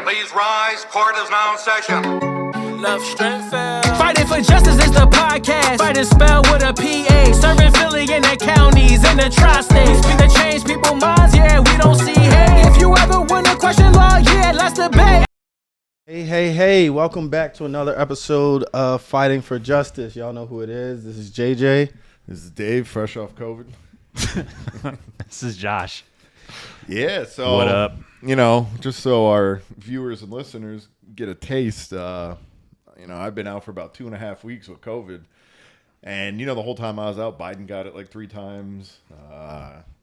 Please rise. Court is now in session. Love, strength, Fighting for Justice is the podcast. Fighting spelled with a P-A. Serving Philly in the counties, in the tri-states. Speak to change people's minds, yeah, we don't see hate. If you ever want to question law, yeah, let's debate. Hey, welcome back to another episode of Fighting for Justice. Y'all know who it is. This is JJ. This is Dave, fresh off COVID. This is Josh. Yeah, so what up? You know, just so our viewers and listeners get a taste, I've been out for about 2.5 weeks with COVID. And, the whole time I was out, Biden got it like 3 times.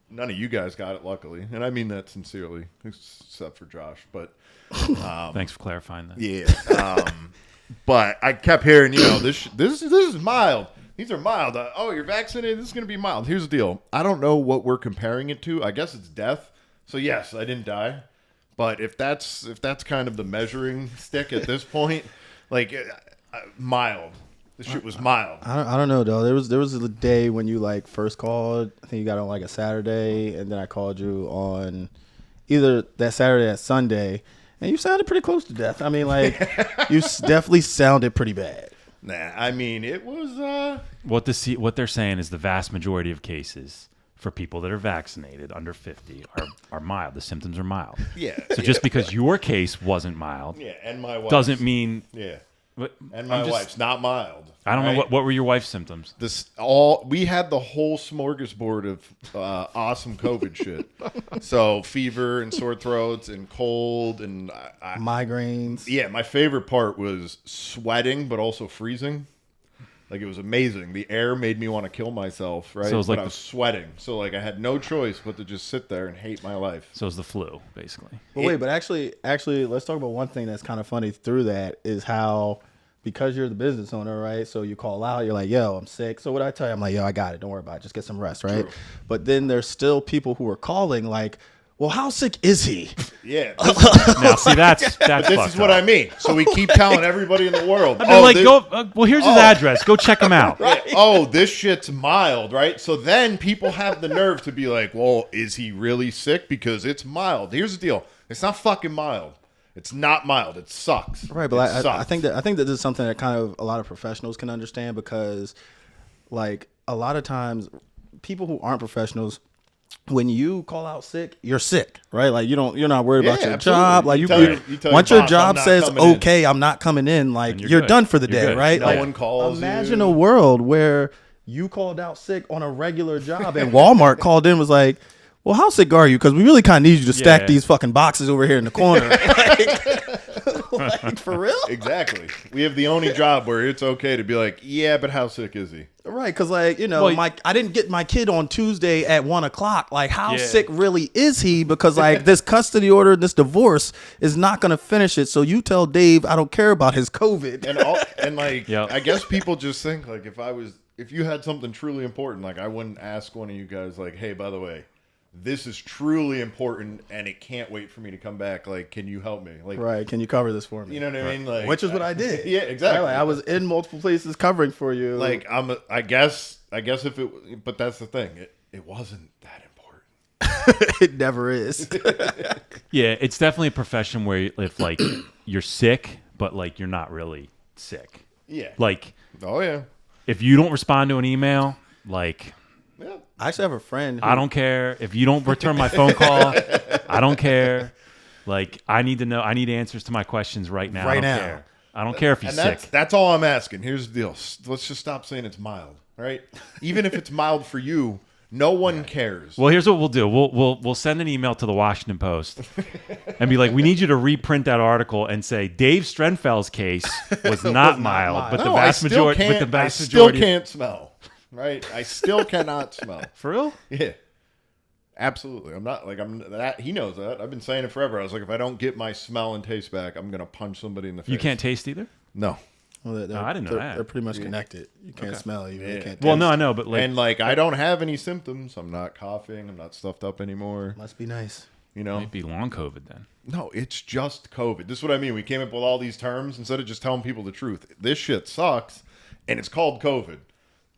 None of you guys got it, luckily. And I mean that sincerely, except for Josh. But thanks for clarifying that. Yeah. But I kept hearing, this is mild. These are mild. You're vaccinated? This is going to be mild. Here's the deal. I don't know what we're comparing it to. I guess it's death. So, yes, I didn't die. But if that's kind of the measuring stick at this point, mild. This shit was mild. I don't know, though. There was a day when you, first called. I think you got on, a Saturday, and then I called you on either that Saturday or Sunday, and you sounded pretty close to death. I mean, you definitely sounded pretty bad. Nah, I mean, it was... What they're saying is the vast majority of cases for people that are vaccinated under 50 are mild. The symptoms are mild. Yeah. So just because your case wasn't mild, and my wife's, doesn't mean. Yeah. But and my wife's not mild. I don't know what were your wife's symptoms. We had the whole smorgasbord of awesome COVID shit. So fever and sore throats and cold and migraines. Yeah, my favorite part was sweating, but also freezing. It was amazing. The air made me want to kill myself, right? So it was I was sweating. So I had no choice but to just sit there and hate my life. So it's the flu, basically. But actually, let's talk about one thing that's kind of funny through that is how, because you're the business owner, right? So you call out, you're like, yo, I'm sick. So what I tell you, I'm like, yo, I got it. Don't worry about it. Just get some rest, right? True. But then there's still people who are calling well, how sick is he? Yeah. Now, see, that's but this is what I mean. So we keep telling everybody in the world. Here's his address. Go check him out. Right. This shit's mild, right? So then people have the nerve to be like, well, is he really sick? Because it's mild. Here's the deal. It's not fucking mild. It's not mild. It sucks. Right, but I think that this is something that kind of a lot of professionals can understand because, a lot of times, people who aren't professionals, when you call out sick, you're sick, right? You're not worried about your job. Once your job says, okay, I'm not coming in, you're done for the day, good. right? No one calls Imagine a world where you called out sick on a regular job and Walmart called in was like, well, how sick are you? Because we really kind of need you to stack these fucking boxes over here in the corner. For real? Exactly. We have the only job where it's okay to be like, yeah, but how sick is he? Right, because I didn't get my kid on Tuesday at 1:00. How sick really is he? Because this custody order, this divorce is not going to finish it. So you tell Dave I don't care about his COVID. I guess people just think if you had something truly important, I wouldn't ask one of you guys hey, by the way, this is truly important and it can't wait for me to come back. Can you help me? Right, can you cover this for me? You know what I mean? Which is what I did. Yeah, exactly. I was in multiple places covering for you. I guess if it, but that's the thing. It wasn't that important. It never is. Yeah, it's definitely a profession where if you're sick, but you're not really sick. Yeah. Oh yeah. If you don't respond to an email, yeah. I actually have a friend. I don't care if you don't return my phone call. I don't care. I need to know. I need answers to my questions right now. Care. I don't care if he's sick. That's all I'm asking. Here's the deal. Let's just stop saying it's mild. Right? Even if it's mild for you, no one cares. Well, here's what we'll do. We'll send an email to the Washington Post and be like, we need you to reprint that article and say Dave Strenfeld's case was not mild, but the vast majority. I still can't smell. Right? I still cannot smell. For real? Yeah. Absolutely. I'm not that. He knows that. I've been saying it forever. I was like, if I don't get my smell and taste back, I'm going to punch somebody in the face. You can't taste either? No. Well, I didn't know that. They're pretty much connected. You can't smell. You really can't taste. Well, no, I know, but I don't have any symptoms. I'm not coughing. I'm not stuffed up anymore. Must be nice. Might be long COVID then. No, it's just COVID. This is what I mean. We came up with all these terms instead of just telling people the truth. This shit sucks, and it's called COVID.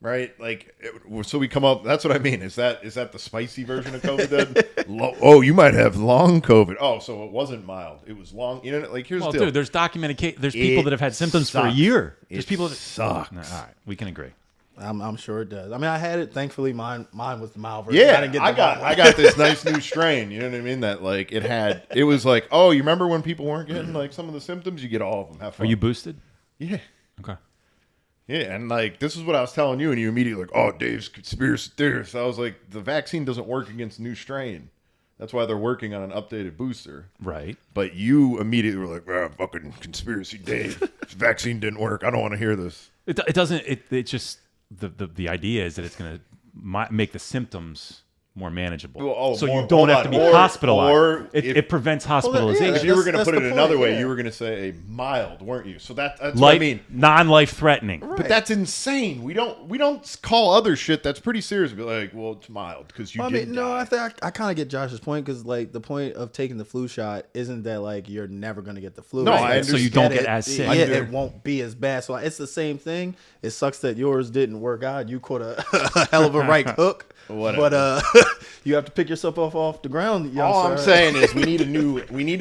right? Like, so we come up. That's what I mean. Is that the spicy version of COVID? Then? Oh, you might have long COVID. Oh, so it wasn't mild. It was long. You know, like here's the deal. Dude, there's documented. There's people that have had symptoms for a year. There's people that sucks. No, all right, we can agree. I'm sure it does. I mean, I had it. Thankfully, mine was the mild version. Yeah, I didn't get I got this nice new strain. You know what I mean? That like it was like, oh, you remember when people weren't getting like some of the symptoms? You get all of them. Have fun. Are you boosted? Yeah. Okay. Yeah, and like this is what I was telling you, and you immediately like, oh, Dave's conspiracy theorist. I was like, the vaccine doesn't work against new strain. That's why they're working on an updated booster. Right. But you immediately were like, fucking conspiracy Dave. This vaccine didn't work. I don't want to hear this. It doesn't. It just the idea is that it's going to make the symptoms more manageable. So you don't have to be hospitalized. Or it prevents hospitalization. If you were going to put it another way, you were going to say mild, weren't you? So that's what I mean. Non-life threatening. Right. But that's insane. We don't call other shit that's pretty serious. Be like, well, it's mild because you. Well, didn't die. I think I kind of get Josh's point because like the point of taking the flu shot isn't that like you're never going to get the flu. No, right? I understand. So you don't get as sick. Yeah, it won't be as bad. So it's the same thing. It sucks that yours didn't work out. You caught a hell of a right hook. Whatever. But you have to pick yourself off the ground. All I'm saying is we need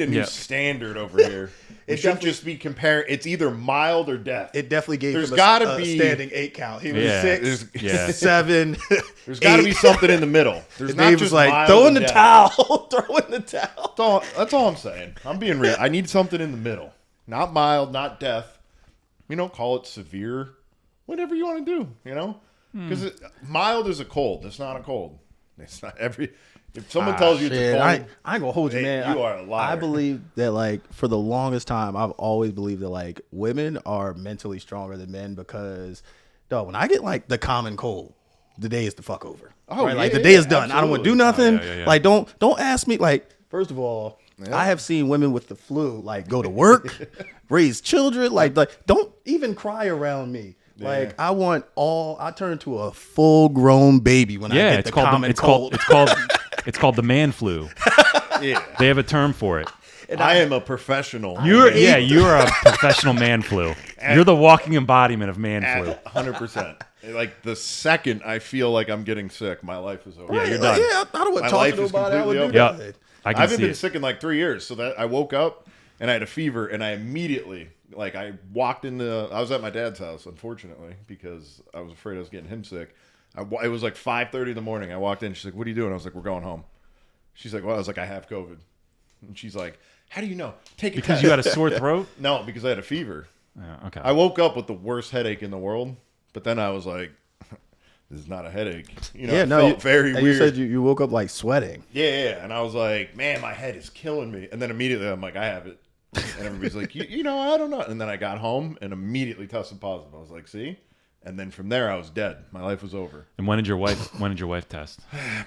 a new standard over here. It shouldn't just be comparing. It's either mild or death. It definitely gave There's him gotta a be standing 8 count. He was 6, 7. There's got to be something in the middle. There's not Dave just was like, mild throw or in the death. towel. Throw in the towel. That's all I'm saying. I'm being real. I need something in the middle. Not mild, not death. Call it severe. Whatever you want to do, Because mild is a cold. It's not a cold. It's not every. If someone tells you it's a cold, I ain't gonna hold you, man. You are a liar. I believe that, like, for the longest time, I've always believed that, like, women are mentally stronger than men because, dog, when I get like the common cold, the day is the fuck over. Oh, right? Like yeah, the day is done. absolutely. I don't want to do nothing. Yeah. Like, don't ask me. Like, first of all, I have seen women with the flu like go to work, raise children. Like, don't even cry around me. Like I turn into a full grown baby when I get the common cold. It's called the man flu. Yeah. They have a term for it. And I am a professional. You're a professional man flu. You're the walking embodiment of man flu. 100%. Like the second I feel like I'm getting sick, my life is over. Yeah, you're done. Yeah, I don't want to talk to nobody. I would do that. Yep. I haven't been sick in like 3 years, so that I woke up and I had a fever, and I immediately I walked in I was at my dad's house, unfortunately, because I was afraid I was getting him sick. It was like 5:30 in the morning. I walked in. She's like, "What are you doing?" I was like, "We're going home." She's like, "Well," I was like, "I have COVID." And she's like, "How do you know? Take a because test." you had a sore throat. No, because I had a fever. Yeah, okay. I woke up with the worst headache in the world, but then I was like, "This is not a headache." It felt very weird. You said you woke up like sweating. Yeah, and I was like, "Man, my head is killing me." And then immediately I'm like, "I have it," and everybody's like, "I don't know." And then I got home and immediately tested positive. I was like, "See." And then from there, I was dead. My life was over. And when did your wife test?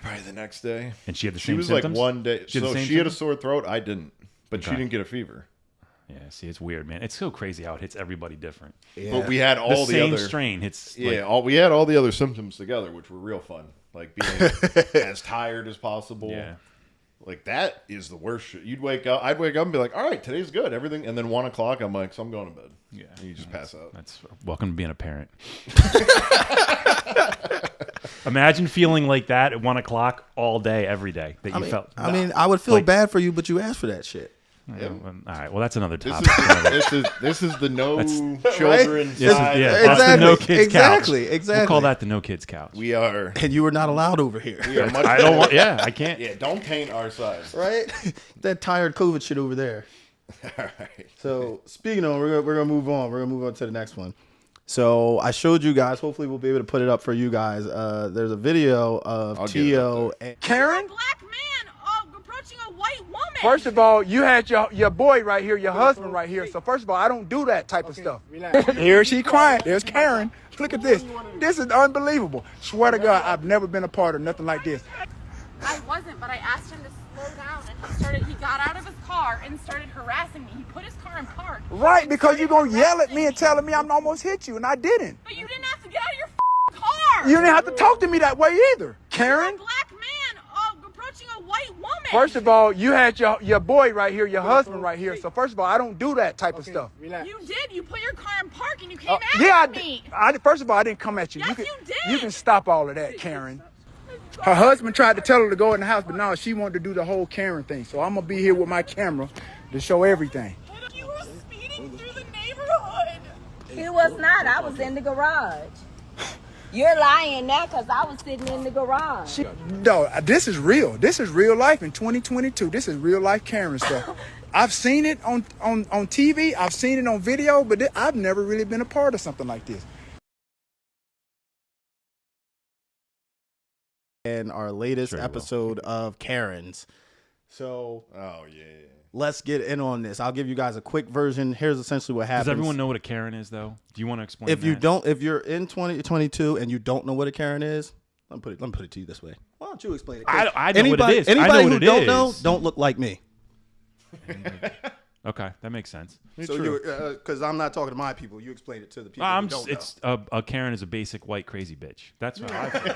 Probably the next day. And she had the She same was symptoms? like 1 day. She had the same she had a symptoms? sore throat. I didn't. But she Okay. didn't get a fever. Yeah, see, it's weird, man. It's so crazy how it hits everybody different. Yeah. But we had all The the same other strain hits. we had all the other symptoms together, which were real fun. Like being as tired as possible. Yeah. Like that is the worst shit. I'd wake up and be like, all right, today's good. Everything. And then 1 o'clock, I'm like, so I'm going to bed. Yeah. And you just pass out. That's welcome to being a parent. Imagine feeling like that at 1 o'clock all day, every day. That you felt. I mean, I would feel Like- bad for you, but you asked for that shit. Yeah, well, all right. Well, that's another This topic. this is the no That's- children Yes, side. yeah, that's the no kids exactly, couch. exactly. We'll call that the no kids couch. We are And you were not allowed over here. much I don't want. Yeah, I can't. Yeah, don't taint our side. Right? That tired COVID shit over there. All right. So speaking of, we're gonna move on. We're gonna move on to the next one. So I showed you guys. Hopefully, we'll be able to put it up for you guys. There's a video of I'll get it T.O. up and K.A.R.E.N? Black man approaching a white woman. First of all, you had your boy right here, your husband right here. So first of all, I don't do that type of stuff. Here she crying. There's K.A.R.E.N. Look at this. This is unbelievable. Swear to God, I've never been a part of nothing like this. I wasn't, but I asked him to slow down, and he got out of his car and started harassing me. He put his car in park. Right, because you're going to yell at me and telling me I'm almost hit you, and I didn't. But you didn't have to get out of your car. You didn't have to talk to me that way either. A K.A.R.E.N? black man approaching a white woman. First of all, you had your boy right here, your husband right here. So first of all, I don't do that type of stuff. You did. You put your car in park and you came Yeah, at me. First of all, I didn't come at you. Yes, you did. You can stop all of that, Karen. Her husband tried to tell her to go in the house, but no, she wanted to do the whole Karen thing. So I'm gonna be here with my camera to show everything. You were speeding through the neighborhood. He was not. I was in the garage. You're lying now because I was sitting in the garage. No, this is real. This is real life in 2022. This is real life Karen stuff. I've seen it on TV. I've seen it on video, but I've never really been a part of something like this. And our latest episode of K.A.R.E.N s. So, let's get in on this. I'll give you guys a quick version. Here's essentially what happens. Does everyone know what a K.A.R.E.N is, though? Do you want to explain? If you don't, if you're in 2022 and you don't know what a K.A.R.E.N is, let me put it to you this way. Why don't you explain it? I know what it is. Anybody who don't know, don't look like me. Okay, that makes sense. So because I'm not talking to my people, you explain it to the people who don't know. A Karen is a basic white crazy bitch. That's what I feel.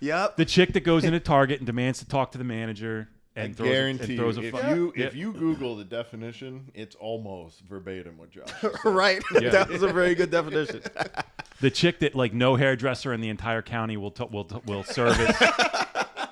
Yep. The chick that goes into Target and demands to talk to the manager and guarantee throws if you Google the definition, it's almost verbatim what Josh said. Right. Yeah. That was a very good definition. The chick that like no hairdresser in the entire county will service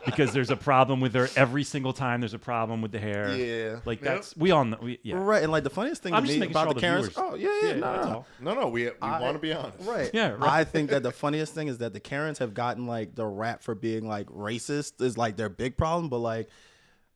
because there's a problem with her every single time. There's a problem with the hair. Yeah. Like that's we all know. Right. And like the funniest thing I'm to just me making about sure the all the Karens. viewers- Oh yeah. that's all. No, we want to be honest. Right. Yeah, right. I think that the funniest thing is that the Karens have gotten like the rap for being like racist is like their big problem, but like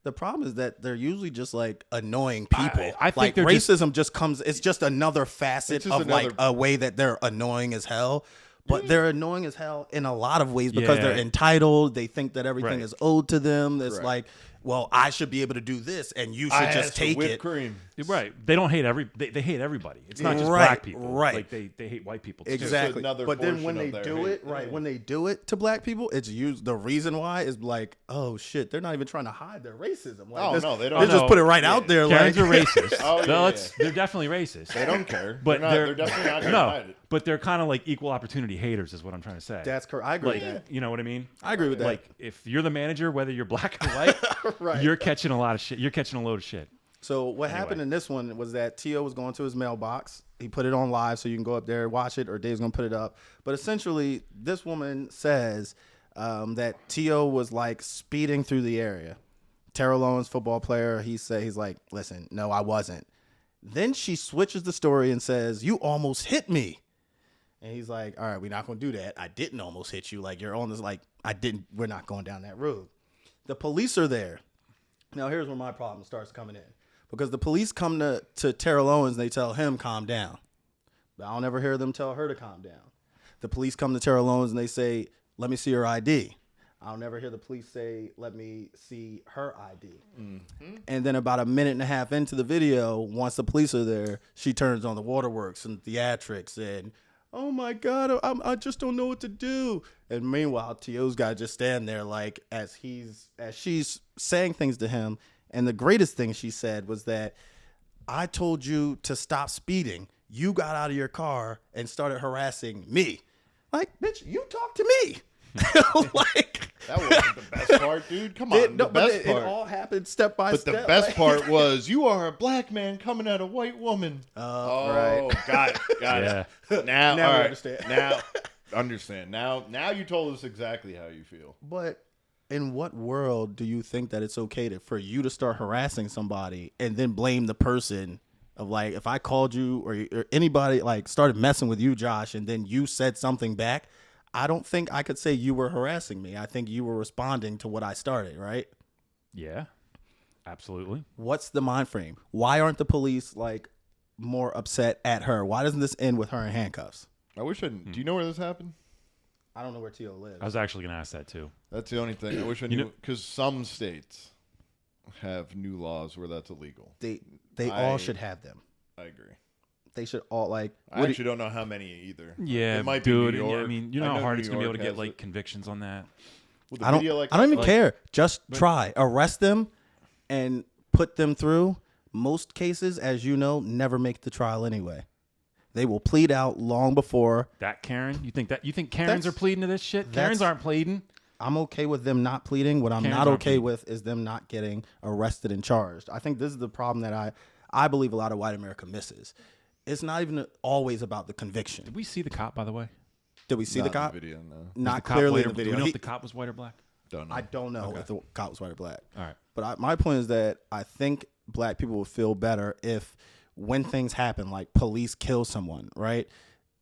the problem is that they're usually just like annoying people. I think like they're racism just comes. It's just another facet just of like a way that they're annoying as hell. But they're annoying as hell in a lot of ways because they're entitled. They think that everything is owed to them. It's like, well, I should be able to do this, and you should just take it. Cream. Right. They don't hate they hate everybody. It's not just Right, black people. right. Like they hate white people too. Exactly. another But then when portion they of their do hate. it, right, when they do it to black people, it's used. The reason why is like, oh shit, they're not even trying to hide their racism. Like, Oh, no, they don't. They just no. put it right out there. Karens Like, are racist. Oh, yeah, They're definitely racist. They don't care. But they're definitely not going to hide it. but they're kind of like equal opportunity haters, is what I'm trying to say. that's correct. I agree like, with that. you know what I mean? I agree with that. Like, if you're the manager, whether you're black or white, Right. you're catching a lot of shit. You're catching a load of shit. So what happened in this one was that T.O. was going to his mailbox. He put it on live, so you can go up there and watch it, or Dave's gonna put it up. But essentially, this woman says that T.O. was like speeding through the area. Terrell Owens, football player, he's like, listen, no, I wasn't. Then she switches the story and says, you almost hit me. And he's like, all right, we're not gonna do that. I didn't almost hit you. Like, you're on this, like, we're not going down that road. The police are there. Now here's where my problem starts coming in. Because the police come to Terrell Owens and they tell him, calm down. But I don't ever hear them tell her to calm down. The police come to Terrell Owens and they say, let me see your ID. I don't ever hear the police say, let me see her ID. Mm-hmm. And then about a minute and a half into the video, once the police are there, she turns on the waterworks and theatrics and, oh my God, I just don't know what to do. And meanwhile, T.O.'s got to just stand there like as she's saying things to him. And the greatest thing she said was that I told you to stop speeding. You got out of your car and started harassing me. Like, bitch, you talk to me. Like, that wasn't the best part, dude. Come on, the best part. It all happened step by step. But the best part was you are a black man coming at a white woman. Right. Got it. Now we all right. understand. Now you told us exactly how you feel. But in what world do you think that it's okay for you to start harassing somebody and then blame the person of like, if I called you or anybody like started messing with you, Josh, and then you said something back, I don't think I could say you were harassing me. I think you were responding to what I started, right? Yeah, absolutely. What's the mind frame? Why aren't the police like more upset at her? Why doesn't this end with her in handcuffs? I wish I didn't. Do you know where this happened? I don't know where T.O. lives. I was actually going to ask that too. That's the only thing. I wish I knew, because some states have new laws where that's illegal. They all should have them. I agree. They should all like. I actually don't know how many either. Yeah, it might dude. be New York. I mean, you know how hard it's going to be able to get New like York convictions on that. has it. I don't even care. Just try. Arrest them and put them through. Most cases, as you know, never make the trial anyway. They will plead out long before. That Karen? You think Karens are pleading to this shit? Karens aren't pleading. I'm okay with them not pleading. What I'm Karen's not not okay pleading. with is them not getting arrested and charged. I think this is the problem that I believe a lot of white America misses. It's not even always about the conviction. Did we see the cop, by the way? Did we see the Not in cop? video, no. Not The cop clearly white in or- the Do video. we know He- if the cop was white or black? Don't know. I don't know if the cop was white or black. All right. But my point is that I think black people would feel better if when things happen, like police kill someone, right?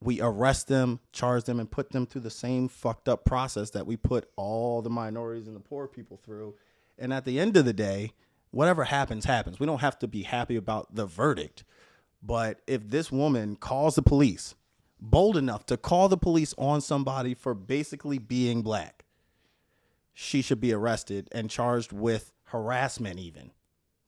We arrest them, charge them, and put them through the same fucked up process that we put all the minorities and the poor people through. And at the end of the day, whatever happens, happens. We don't have to be happy about the verdict. But if this woman calls the police, bold enough to call the police on somebody for basically being black, she should be arrested and charged with harassment even.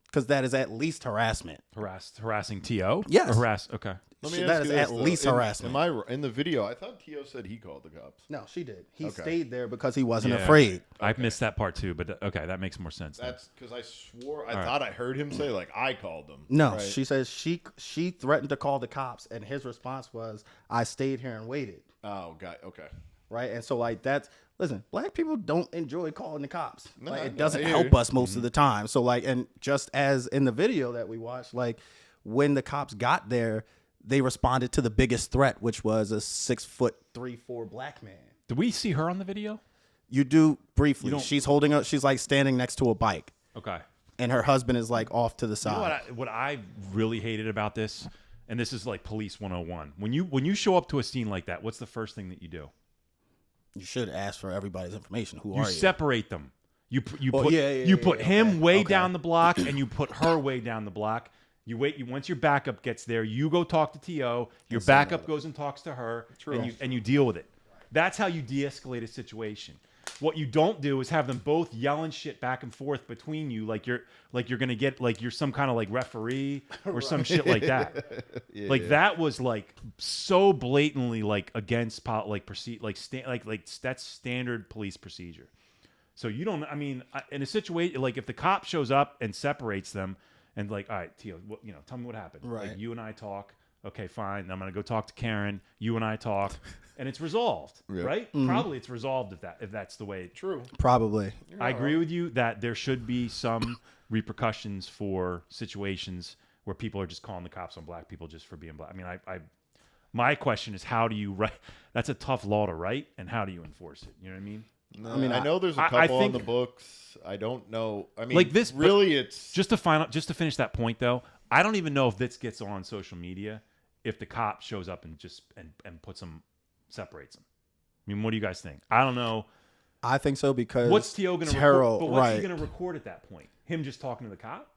Because that is at least harassment. Harassing T.O.? Yes. Or harass. Okay. Let me That ask is you this, at though. least harassment. In the video, I thought T.O. said he called the cops. No, she did. He Okay. stayed there because he wasn't Yeah. afraid. I missed that part too, but okay, that makes more sense. then. That's because I swore, I thought I heard him say, like, I called them. No, Right? she says she threatened to call the cops, and his response was, "I stayed here and waited." Oh, God. Okay. Right, and so like that's listen. Black people don't enjoy calling the cops. No, Like, I it know. doesn't I hear help you. us most of the time. So like, and just as in the video that we watched, like when the cops got there, they responded to the biggest threat, which was a 6'3" black man. Did we see her on the video? You do briefly. don't- She's holding up. She's like standing next to a bike, Okay. and her husband is like off to the You side. know what I really hated about this, and this is like police 101. When you show up to a scene like that, what's the first thing that you do? You should ask for everybody's information. Who You are separate them. You put yeah, him okay, way okay. down the block, and you put her way down the block. You wait. Once your backup gets there, you go talk to T.O. Your backup goes and talks to her, and you deal with it. That's how you de-escalate a situation. What you don't do is have them both yelling shit back and forth between you, like you're gonna get like you're some kind of like referee or some shit like that. That was like so blatantly like against that's standard police procedure. So you don't. I mean, in a situation like if the cop shows up and separates them, and like, all right, Tio, tell me what happened. Right. Like, you and I talk. Okay, fine. I'm gonna go talk to Karen. You and I talk, and it's resolved, right? Mm-hmm. Probably it's resolved if that's the way. True. Probably. I agree with you that there should be some repercussions for situations where people are just calling the cops on black people just for being black. I mean, my question is, how do you write? That's a tough law to write, and how do you enforce it? You know what I mean? No, I mean, I know there's a I couple on think- the books. I don't know. I mean, Like this, but really, it's just to finish that point though. I don't even know if this gets on social media if the cop shows up and just and puts them, separates them. I mean, what do you guys think? I don't know. I think so because What's T.O. going to Terrell, record? But what's right? he going to record at that point? Him just talking to the cop?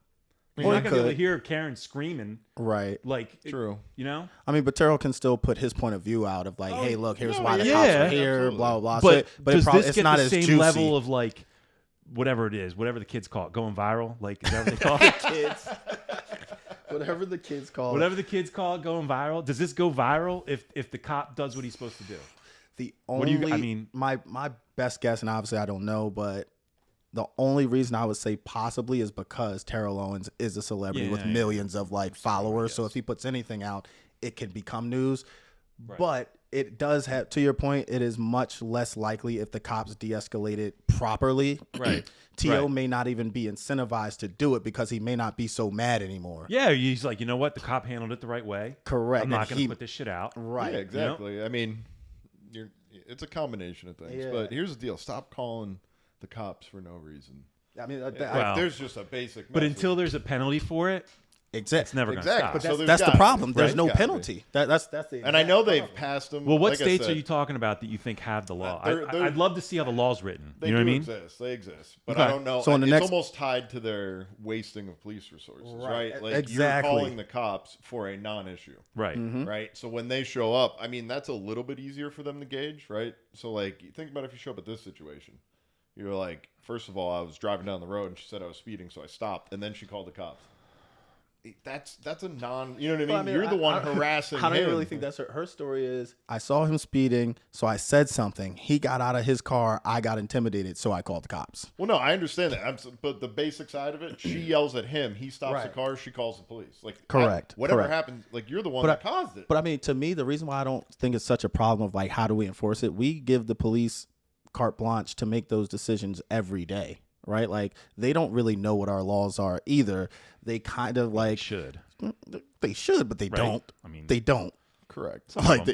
Or You're he not going to be able to could. hear Karen screaming. Right. Like, True. You know? I mean, but Terrell can still put his point of view out of like, hey, look, here's why the yeah. cops Yeah. are here, Absolutely. blah blah blah. But So, does this it's get not the as same juicy. level of like, whatever it is, whatever the kids call it, going viral? Like, is that what they call it? kids. Whatever the kids call Whatever the kids call it, going viral. Does this go viral if the cop does what he's supposed to do? The What do you- only, I mean- my best guess, and obviously I don't know, but the only reason I would say possibly is because Terrell Owens is a celebrity with Yeah. millions of like followers. So if he puts anything out, it can become news. But it does have, to your point, it is much less likely if the cops de-escalate it properly. Right. T.O. Right. may not even be incentivized to do it because he may not be so mad anymore. Yeah, he's like, you know what? The cop handled it the right way. Correct. I'm not And going he- to put this shit out. Right. Yeah, exactly. I mean, it's a combination of things. Yeah. But here's the deal: stop calling the cops for no reason. I mean, Well, There's just a basic. But message. until there's a penalty for it, it's never going to Exactly. stop. So that's the gotta be, problem. There's right? no Gotta be. penalty. That's the And I know they've passed them. Well, what like I states said, are you talking about that you think have the law? they're- I'd love to see how the law's written. They You know what I do mean? exist. They exist, but Okay. I don't know. So in the it's next- almost tied to their wasting of police resources, right? Like Exactly. you're calling the cops for a non-issue, Right. right? So when they show up, I mean, that's a little bit easier for them to gauge, right? So like, you think about if you show up at this situation, you're like, first of all, I was driving down the road and she said I was speeding, so I stopped, and then she called the cops. That's a non. You know what I mean? You're the one harassing. I don't him. really think that's her story. Is I saw him speeding, so I said something. He got out of his car. I got intimidated, so I called the cops. Well, no, I understand that. But the basic side of it, she yells at him. He stops Right. the car. She calls the police. Like Correct. Whatever Correct. happens, like you're the one that caused it. But I mean, to me, the reason why I don't think it's such a problem of like how do we enforce it? We give the police carte blanche to make those decisions every day, right? Like they don't really know what our laws are either. They kind of like they should, but they don't. I mean, they don't. Correct. Like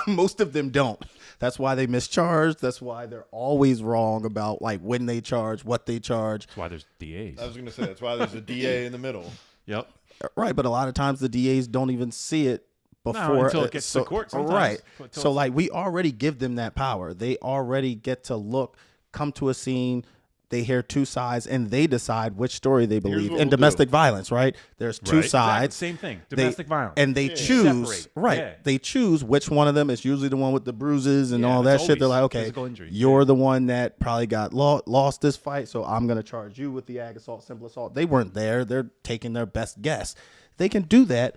most of them don't. That's why they mischarge. That's why they're always wrong about like when they charge, what they charge. That's why there's DAs. I was going to say that's why there's a DA in the middle. Yep. Right, but a lot of times the DAs don't even see it before until it gets to court. Sometimes. Right. So like we already give them that power. They already get to look, come to a scene. They hear two sides and they decide which story they believe. In domestic violence, right? There's two sides. Exactly. Same thing. Domestic violence. And they choose, right. Yeah. They choose which one of them is usually the one with the bruises and all that shit. They're like, okay, you're the one that probably got lost this fight, so I'm going to charge you with the ag assault, simple assault. They weren't there. They're taking their best guess. They can do that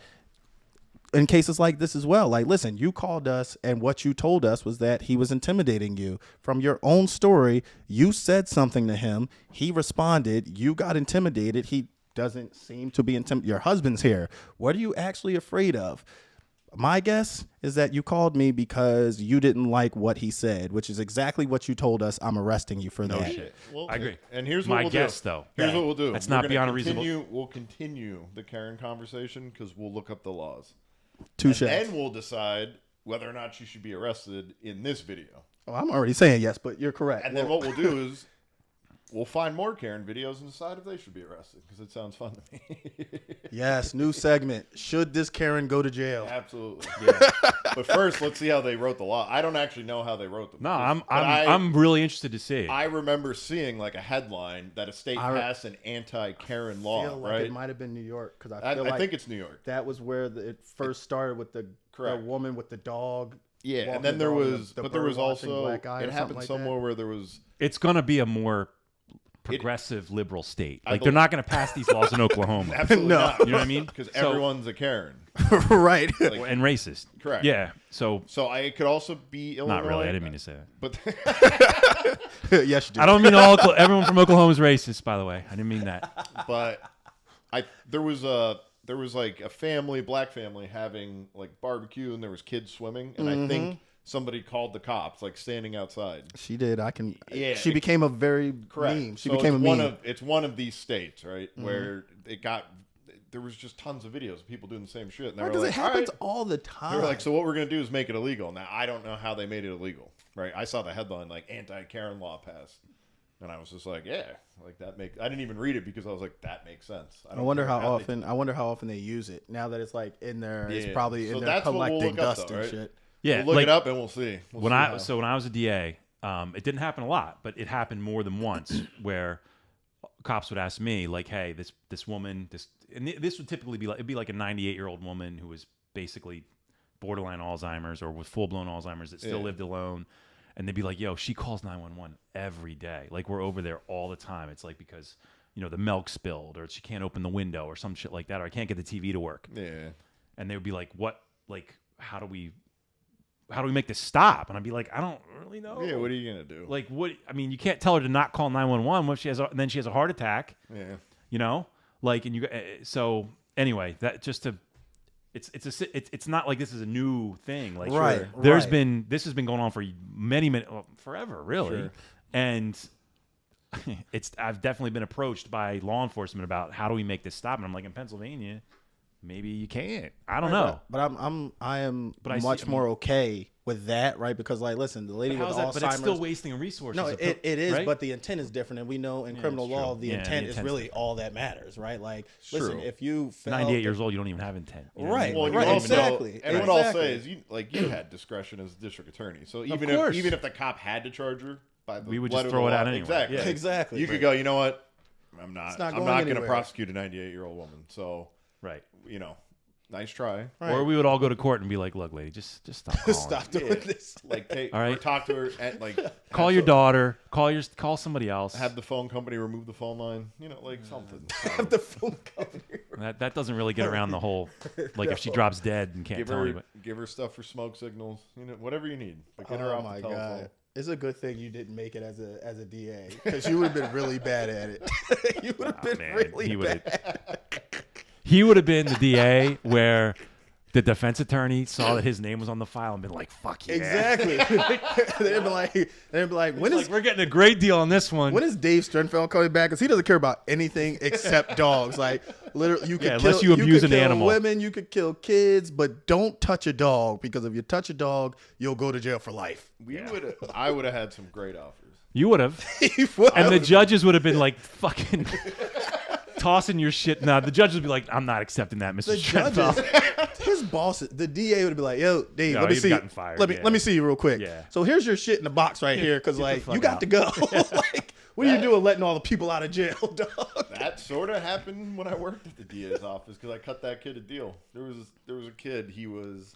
in cases like this as well. Like, listen, you called us and what you told us was that he was intimidating you. From your own story, you said something to him. He responded. You got intimidated. He doesn't seem to be intimidated. Your husband's here. What are you actually afraid of? My guess is that you called me because you didn't like what he said, which is exactly what you told us. I'm arresting you for that. No shit. Well, I agree. And here's what we'll guess, do. Though. Here's what we'll do. That's not beyond a reasonable. We'll continue the K.A.R.E.N conversation because we'll look up the laws. Touche. And then we'll decide whether or not she should be arrested in this video. Oh, I'm already saying yes, but you're correct. And then what we'll do is we'll find more K.A.R.E.N videos and decide if they should be arrested because it sounds fun to me. Yes, new segment. Should this K.A.R.E.N go to jail? Absolutely. Yeah. But first, let's see how they wrote the law. I don't actually know how they wrote them. No, I'm really interested to see. I remember seeing like a headline that a state passed an anti-K.A.R.E.N law. I feel like right? It might have been New York because I think it's New York. That was where it first started with the woman with the dog. Yeah, and then there was, but there was also it happened somewhere where there was. It's gonna be a more progressive liberal state. Like they're not going to pass these laws in Oklahoma. Absolutely not. You know what I mean? Because everyone's a K.A.R.E.N. Right. Like, and racist. Correct. Yeah. So I could also be Illinois. Not really. I didn't mean to say that. But yes, you did. I don't mean everyone from Oklahoma is racist, by the way. I didn't mean that. But there was like a family, black family, having like barbecue, and there was kids swimming, and I think somebody called the cops, like standing outside. She did. Yeah, she became a very meme. She became a meme. It's one of these states, right, where there was just tons of videos of people doing the same shit. And because it happens all the time. They were like, so what we're going to do is make it illegal. Now, I don't know how they made it illegal, right? I saw the headline, like, anti-K.A.R.E.N law passed. And I was just like, yeah, like that I didn't even read it because I was like, that makes sense. I wonder how often they use it. Now that it's like in there, it's probably in there collecting dust and shit. Yeah, we'll look it up and we'll see. When I was a DA, it didn't happen a lot, but it happened more than once where cops would ask me, like, "Hey, this woman, and this would typically be like a 98-year-old woman who was basically borderline Alzheimer's or with full blown Alzheimer's that still lived alone." And they'd be like, yo, she calls 911 every day. Like, we're over there all the time. It's like because, the milk spilled or she can't open the window or some shit like that, or I can't get the TV to work. Yeah. And they would be like, what? Like, how do we make this stop? And I'd be like, I don't really know. Yeah, what are you going to do? Like, what? I mean, you can't tell her to not call 911 when and then she has a heart attack. Yeah. Like, and so anyway, that just to. It's not like this is a new thing. Like this has been going on for many forever, really. Sure. And I've definitely been approached by law enforcement about how do we make this stop, and I'm like, in Pennsylvania, maybe you can't. I don't know. But I am much more okay with that, right? Because like, listen, the lady with Alzheimer's, but it's still wasting a resource. No, it is, right? But the intent is different, and we know in criminal law the intent is really all that matters, right? Like, listen, if you 98 years old, you don't even have intent, right? Well, right, exactly. And what I'll say is, you had discretion as a district attorney, so even if the cop had to charge her, we would just throw it out anyway. Exactly, yeah. Exactly. You could go, you know what? I'm not going to prosecute a 98-year-old woman, so right, nice try. Right. Or we would all go to court and be like, look, lady, just stop calling. Stop doing this. Like, all right? Or talk to her at call your daughter, call somebody else. Have the phone company remove the phone line, like something. Have the phone company. That doesn't really get around the whole, like, if she drops dead and can't tell anybody. Give her stuff for smoke signals, whatever you need. But get her off the telephone. God. It's a good thing you didn't make it as a DA because you would have been really bad at it. You would have been really bad. He would have been the DA where The defense attorney saw that his name was on the file and been like, "Fuck yeah!" Exactly. they'd be like, when is We're getting a great deal on this one. when is Dave Sternfeld coming back? Because he doesn't care about anything except dogs. Like literally, you could unless you abuse an kill animal. women, you could kill kids, but don't touch a dog because if you touch a dog, you'll go to jail for life. I would have had some great offers. You would have, and the judges would have been like, "Fucking." Tossing your shit. Nah, the judges would be like, I'm not accepting that, Mr. The Sternfeld. judges, his bosses, the DA would be like, "Yo, Dave, No, let me he'd see. gotten fired, let me see you real quick. Yeah. So here's your shit in the box right here, because like fuck you got out. to go. Like, what are you doing, letting all the people out of jail, dog? That sort of happened when I worked at the DA's office because I cut that kid a deal. There was a kid. He was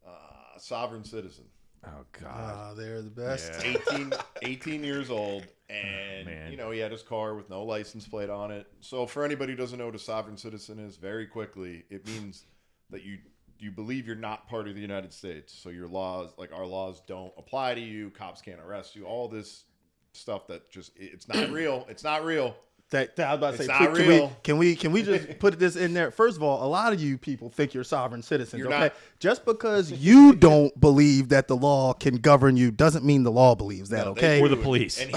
a sovereign citizen. Oh God. They're the best. Yeah. 18 years old, and man. he had his car with no license plate on it. So for anybody who doesn't know what a sovereign citizen is, very quickly, it means that you believe you're not part of the United States. So your laws, like our laws, don't apply to you. Cops can't arrest you. All this stuff that just it's not real. It's not real. That I was about to It's say, not please, real. can we just put this in there? First of all, a lot of you people think you're sovereign citizens. You're okay, not. just because you don't believe that the law can govern you doesn't mean the law believes that. No, they Okay, Or the police. And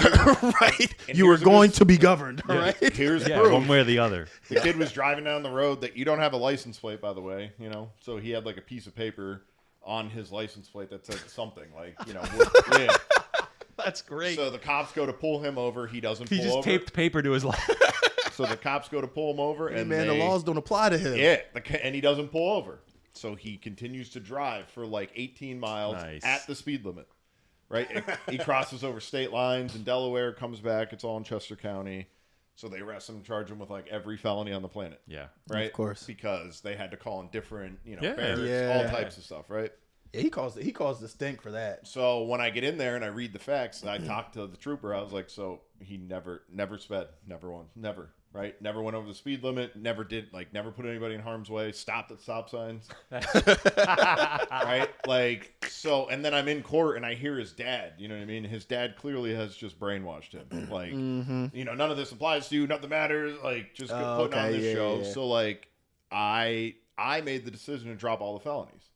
right? and You are here's going to be governed. All right. Here's Yeah, proof. one way or the other. The kid was driving down the road that you don't have a license plate, by the way, So he had like a piece of paper on his license plate that said something like, yeah. That's great. So the cops go to pull him over. He doesn't He pull just over. taped paper to his life. So the cops go to pull him over, Hey, and man, the laws don't apply to him. Yeah, and he doesn't pull over. So he continues to drive for like 18 miles Nice. at the speed limit. Right? He crosses over state lines in Delaware, comes back. It's all in Chester County. So they arrest him, charge him with like every felony on the planet. Yeah. Right? Of course. Because they had to call in different, Yeah. barracks, Yeah. all types of stuff, right? Yeah, he caused the stink for that. So when I get in there and I read the facts, I talk to the trooper. I was like, so he never sped, never, right? Never went over the speed limit, never put anybody in harm's way, stopped at stop signs, right? Like, so, and then I'm in court and I hear his dad, you know what I mean? His dad clearly has just brainwashed him. Like, none of this applies to you, nothing matters, like, just putting on okay, this show. yeah. So, like, I made the decision to drop all the felonies.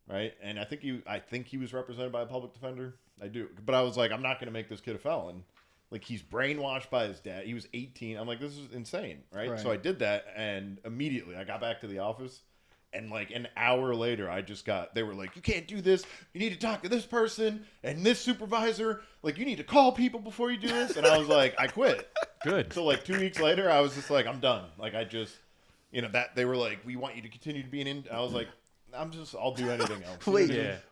Right, and I think he was represented by a public defender. I do, but I was like, I'm not going to make this kid a felon. Like, he's brainwashed by his dad. He was 18. I'm like, this is insane, right? So I did that, and immediately I got back to the office, and like an hour later, they were like, you can't do this. You need to talk to this person and this supervisor. Like, you need to call people before you do this. And I was like, I quit. Good. So like 2 weeks later, I was just like, I'm done. Like, I just, that they were like, we want you to continue to be I was like, I'll do anything else.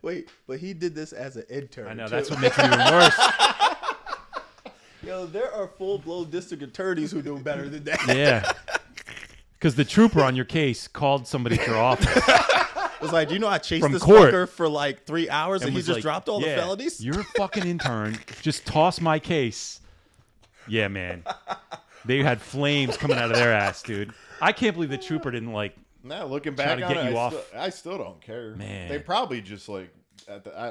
Wait, but he did this as an intern. I know, too. that's what makes it even worse. Yo, there are full-blown district attorneys who do better than that. Yeah. Because the trooper on your case called somebody to your office. It was like, do you know I chased From this court. fucker for like 3 hours and he was just like, dropped all the "Yeah, felonies? You're a fucking intern. Just toss my case." Yeah, man. They had flames coming out of their ass, dude. I can't believe the trooper didn't like. Now looking Try back to on get it, you off. I still don't care. Man. They probably just like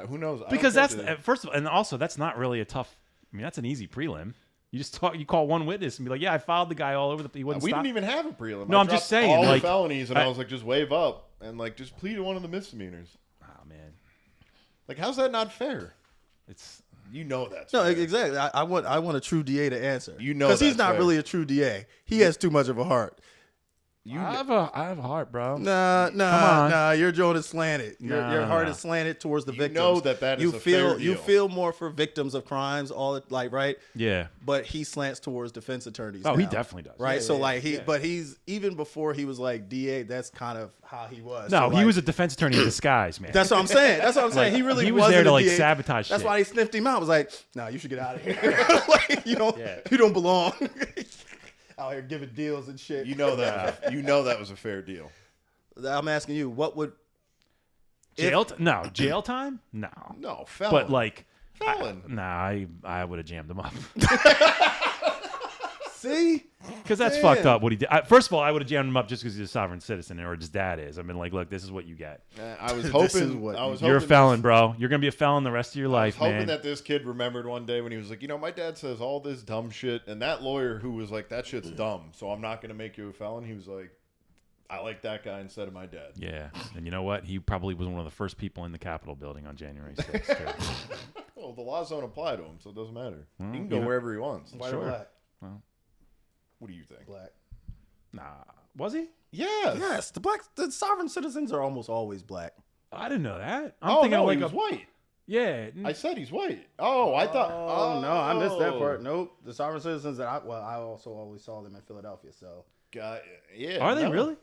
who knows? I don't Because care that's if they- first of all, and also that's not really a tough. I mean, that's an easy prelim. You just you call one witness and be like, "Yeah, I filed the guy all over the. He wouldn't we stop." didn't even have a prelim. No, I I'm just dropped saying, all like, the felonies, and I I- was like, just wave up and like just plead one of the misdemeanors. Oh man, Like, how's that not fair? it's That's No, fair. exactly. I want a true DA to answer. Because he's not really a true DA. He has too much of a heart. I have a heart, bro. Nah. Your joint is slanted. Your Nah, heart nah. is slanted towards the You victims. know that is you a feel fair you deal. feel more for victims of crimes, right? Yeah. But he slants towards defense attorneys. Oh, he now, definitely does. right? Yeah, so yeah, like yeah. but he's even before he was like DA. That's kind of how he was. No, So, he like, was a defense attorney in disguise, man. That's what I'm saying. That's what I'm saying. Like, He really he was wasn't there to, a like, DA. sabotage That's shit. why he sniffed him out. Was like, nah, you should get out of here. Like, you don't belong. Out here giving deals and shit. You know that was a fair deal. I'm asking you, what would jail time? No. No, felon. But like, felon. I would have jammed him up. see? Because that's fucked up what he did. First of all, I would have jammed him up just because he's a sovereign citizen, or his dad is. I've been like, look, this is what you get. I was This is hoping. what You're a felon, bro. You're gonna be a felon the rest of your I was life, hoping man. that this kid remembered one day when he was like, my dad says all this dumb shit, and that lawyer who was like, that shit's dumb, so I'm not gonna make you a felon. He was like, I like that guy instead of my dad. Yeah, and you know what? He probably was one of the first people in the Capitol building on January 6th. Too. Well, the laws don't apply to him, so it doesn't matter. Well, He can go wherever he wants. White Sure. or black? Well, What do you think? Black. nah, was he? Yes, the sovereign citizens are almost always black. I didn't know that. I'm Oh, thinking no, of like he was white. Yeah, I said he's white. Oh, I thought. Oh no, I missed that part. Nope, the sovereign citizens that I also always saw them in Philadelphia. So Yeah. Are they no. really?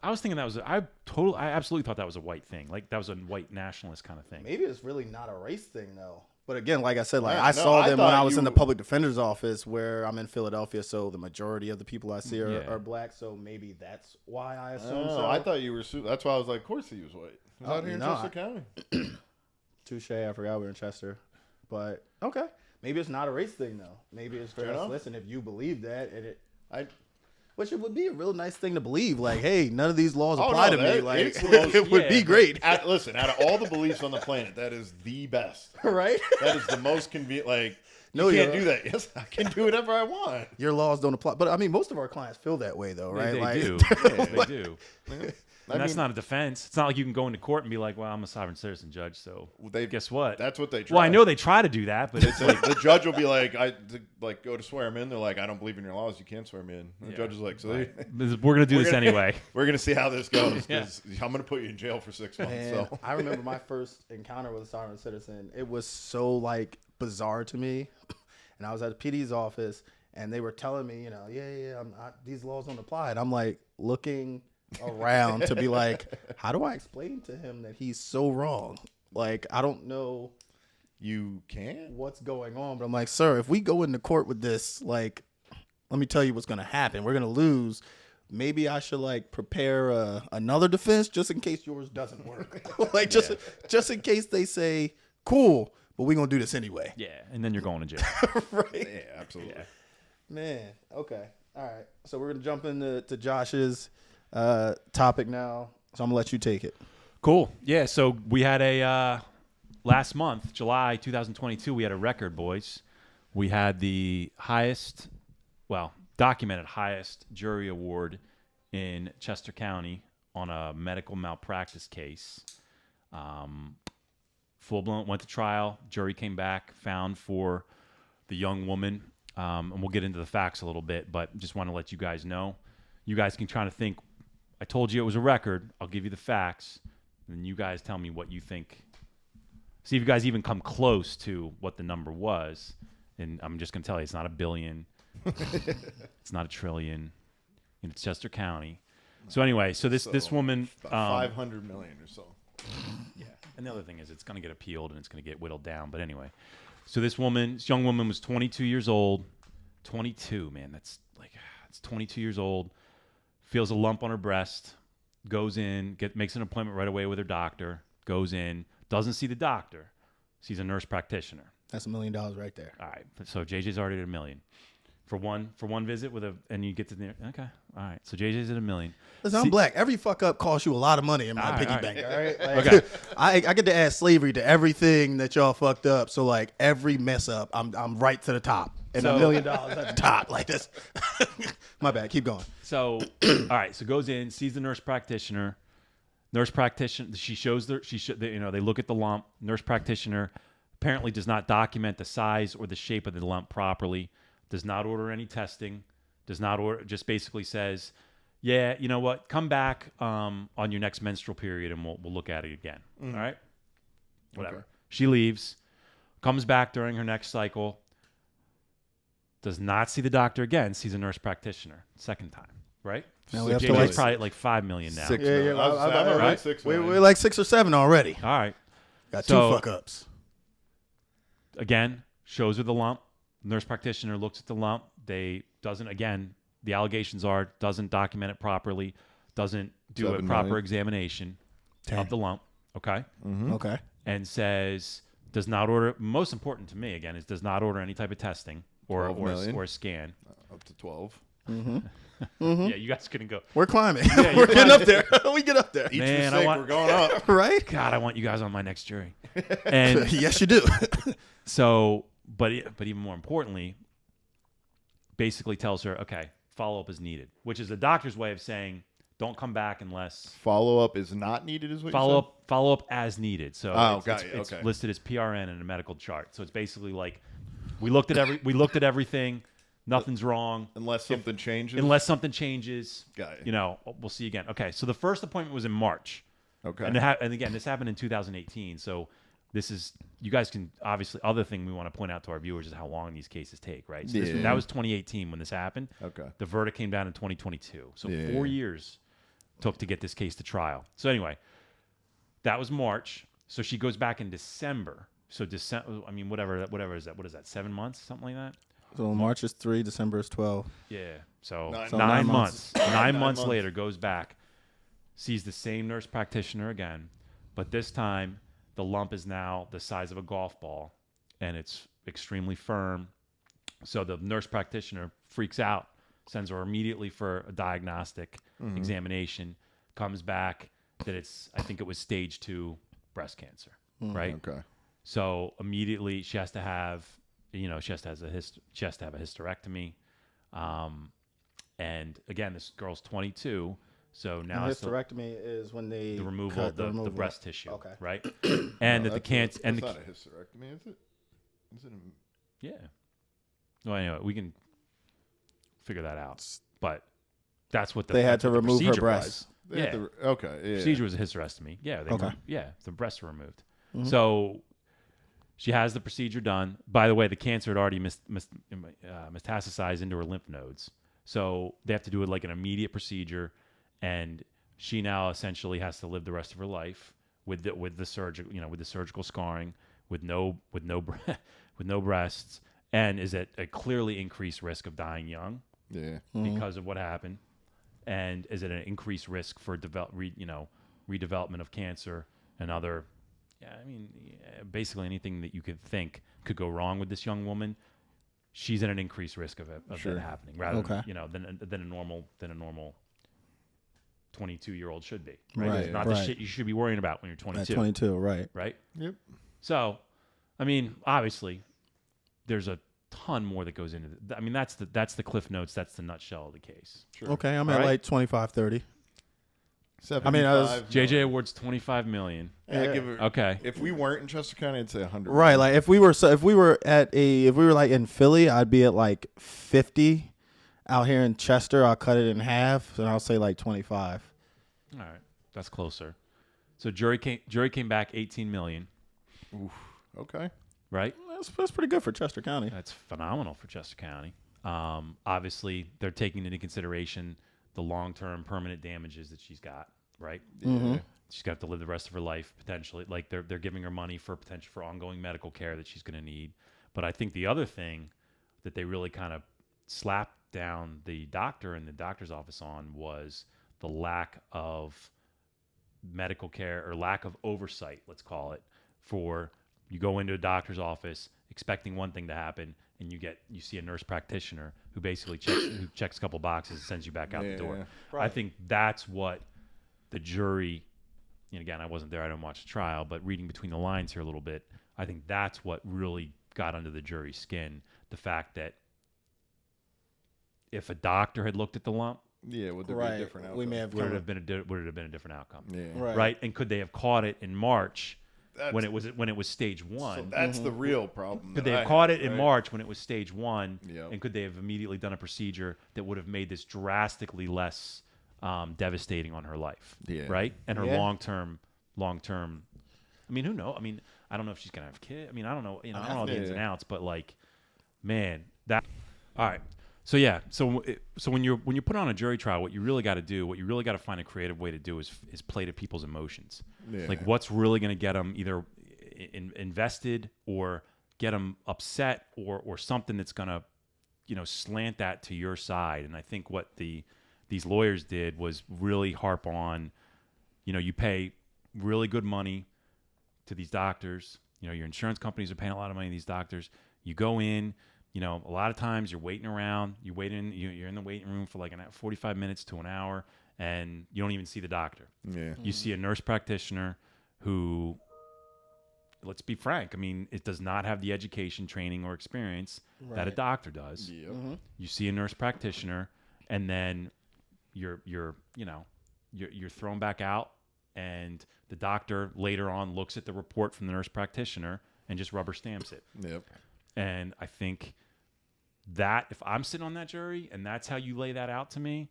I was thinking that was I absolutely thought that was a white thing. Like that was a white nationalist kind of thing. maybe it's really not a race thing though. But again, like I said, like Yeah, I no, saw I them when thought I was in the you- public defender's office, where I'm in Philadelphia. So the majority of the people I see Yeah. are black. So maybe that's why I assume Oh, so. I thought you were. That's why I was like, of course he was white. Was out here in no, Chester County. Touche. I forgot we were in Chester. But okay, maybe it's not a race thing though. Maybe it's just enough. listen. If you believe that, I which it would be a real nice thing to believe. Like, hey, none of these laws Oh, apply no, to me. that- Like, it's the most- it would yeah, be but- great, listen. Out of all the beliefs on the planet, that is the best. right? That is the most convenient. Like, No, you can't you're- do that. Yes, I can do whatever I want. Your laws don't apply. But I mean, most of our clients feel that way, though, right? They like, do. They do. And that's not a defense. It's not like you can go into court and be like, "Well, I'm a sovereign citizen, judge." So guess what? That's what they try. Well, I know they try to do that, but it's like the judge will be like, go to swear him in. They're like, I don't believe in your laws. You can't swear me in. And the judge is like, so we're gonna do this anyway. we're gonna see how this goes because I'm gonna put you in jail for 6 months. and So I remember my first encounter with a sovereign citizen. It was so like bizarre to me, and I was at the PD's office, and they were telling me, you know, these laws don't apply, and I'm like looking around to be like, how do I explain to him that he's so wrong? Like, I don't know you can. what's going on, but I'm like, sir, if we go into court with this, like, let me tell you what's going to happen. We're going to lose. Maybe I should like prepare another defense just in case yours doesn't work. Like just in case they say, cool, but we're going to do this anyway. Yeah, and then you're going to jail. Right. Yeah, absolutely. Yeah. Man. Okay. All right. So we're going to jump into Josh's topic now. So I'm going to let you take it. Cool. Yeah. So we had a last month, July 2022. We had a record, boys. We had the highest, documented highest jury award in Chester County on a medical malpractice case. Full blown, went to trial. Jury came back, found for the young woman. And we'll get into the facts a little bit, but just want to let you guys know. You guys can try to think. I told you it was a record. I'll give you the facts. And you guys tell me what you think. See if you guys even come close to what the number was. And I'm just going to tell you, it's not a billion. It's not a trillion. And it's Chester County. So anyway, this woman... About 500 million or so. Yeah. And the other thing is it's going to get appealed and it's going to get whittled down. But anyway. So this young woman was 22 years old. 22, man. It's 22 years old. Feels a lump on her breast. Goes in, makes an appointment right away with her doctor. Goes in, doesn't see the doctor. Sees a nurse practitioner. That's $1 million right there. All right. So JJ's already at $1 million. For one visit and you get to the okay. All right. So JJ's at $1 million. Listen, I'm black. Every fuck up costs you a lot of money in my piggy all right. bank. All right. Like, Okay. I get to add slavery to everything that y'all fucked up. So like every mess up, I'm right to the top, and $1 million at the top. Like this. My bad. Keep going. So all right. So goes in, sees the nurse practitioner. Nurse practitioner. They look at the lump. Nurse practitioner apparently does not document the size or the shape of the lump properly. Does not order any testing. Does not order. Just basically says, "Yeah, you know what? Come back on your next menstrual period, and we'll look at it again." All right. Whatever. Okay. She leaves. Comes back during her next cycle. Does not see the doctor again. Sees a nurse practitioner. Second time. Right. Now So we have to JJ's like- probably at like $5 million now. $6 Yeah, million. yeah, I'm I- around right? 6 We're million. like 6 or 7 already. All right. Got So- 2 fuck ups. Again, shows her the lump. Nurse practitioner looks at the lump. The allegations are doesn't document it properly, doesn't do a 7 proper million. examination 10. of the lump. Okay. Okay. And says does not order. Most important to me again is does not order any type of testing or 12 million. or a scan. Up to 12. Yeah, you guys couldn't go. We're climbing. you're We're getting up there. We get up there. Each Man, mistake, I want- we're going up. Right? God, I want you guys on my next jury. And Yes, you do. so, but even more importantly, basically tells her, okay, follow up is needed, which is the doctor's way of saying Don't come back unless Follow up is not needed, is what you said? follow up as needed. So it's okay. listed as PRN in a medical chart. So it's basically like we looked at everything. Nothing's wrong Unless something changes. Unless something changes, Got it. you know, we'll see again. Okay, so the first appointment was in March. Okay. And again, this happened in 2018. So this is, you guys can obviously, other thing we want to point out to our viewers is how long these cases take, right? So that was 2018 when this happened. Okay. The verdict came down in 2022. So 4 years took to get this case to trial. So anyway, that was March. So she goes back in December. So December, I mean, whatever is that? What is that? 7 months, something like that? So March is 3, December is 12. Yeah. So 9 months. 9 months later, goes back, sees the same nurse practitioner again, but this time the lump is now the size of a golf ball, and it's extremely firm. So the nurse practitioner freaks out, sends her immediately for a diagnostic examination, comes back that I think it was stage 2 breast cancer, right? Okay. So immediately she has to have, she has to have a hysterectomy. And again, this girl's 22. So now And hysterectomy is when they the removal of the breast tissue, Okay. right? And that the cancer and It's the not a hysterectomy, is it? Is it yeah. Well, anyway, we can figure that out. But that's what They had to remove her procedure breasts. was. Yeah. okay. Yeah. Procedure was a hysterectomy. Yeah. Okay. The breasts were removed. So she has the procedure done. By the way, the cancer had already metastasized into her lymph nodes. So they have to do it like an immediate procedure, and she now essentially has to live the rest of her life with the surgical scarring, with no breasts, and is at a clearly increased risk of dying young because of what happened, and is at an increased risk for redevelopment of cancer and other. Yeah, I mean, basically anything that you could think could go wrong with this young woman, she's at an increased risk of that happening, rather than a normal 22-year-old should be. Right? It's not the shit you should be worrying about when you're 22. At 22, right? Right. Yep. So, I mean, obviously, there's a ton more that goes into it. I mean, that's the cliff notes. That's the nutshell of the case. Sure. Okay, I'm at like 25, 30 I mean, JJ awards $25 million. Yeah, I'd give her, Okay. If we weren't in Chester County, I'd say 100. Right, like if we were like in Philly, I'd be at like 50. Out here in Chester, I'll cut it in half, and I'll say like 25. All right, that's closer. So jury came back $18 million. Oof. Okay. Right. That's pretty good for Chester County. That's phenomenal for Chester County. Obviously, they're taking into consideration the long-term permanent damages that she's got, right? She's got to live the rest of her life potentially. Like they're giving her money for potential for ongoing medical care that she's going to need. But I think the other thing that they really kind of slapped down the doctor and the doctor's office on was the lack of medical care or lack of oversight, let's call it, for you go into a doctor's office expecting one thing to happen, and you see a nurse practitioner who basically checks a couple boxes and sends you back out the door. Right. I think that's what the jury, and again, I wasn't there, I didn't watch the trial, but reading between the lines here a little bit, I think that's what really got under the jury's skin. The fact that if a doctor had looked at the lump, would there be a different outcome? We may have would it have been a different outcome? Yeah. Right. And could they have caught it in March when it was stage 1? So that's the real problem. Could they have caught it in March when it was stage 1? And could they have immediately done a procedure that would have made this drastically less devastating on her life? Right. And her long-term. I mean, who knows? I mean, I don't know if she's gonna have kids. I mean, I don't know. I don't know the ins and outs, but like, man, that. All right. So yeah. So when you put on a jury trial, what you really got to do, what you really got to find a creative way to do is play to people's emotions. Like what's really going to get them either invested or get them upset or something that's going to, slant that to your side. And I think what these lawyers did was really harp on, you pay really good money to these doctors. Your insurance companies are paying a lot of money to these doctors. You go in. A lot of times you're waiting around. You're in the waiting room for like 45 minutes to an hour, and you don't even see the doctor. Yeah. You see a nurse practitioner who, let's be frank, I mean, it does not have the education, training, or experience that a doctor does. You see a nurse practitioner, and then you're you're thrown back out, and the doctor later on looks at the report from the nurse practitioner and just rubber stamps it. Yep. And I think that if I'm sitting on that jury and that's how you lay that out to me,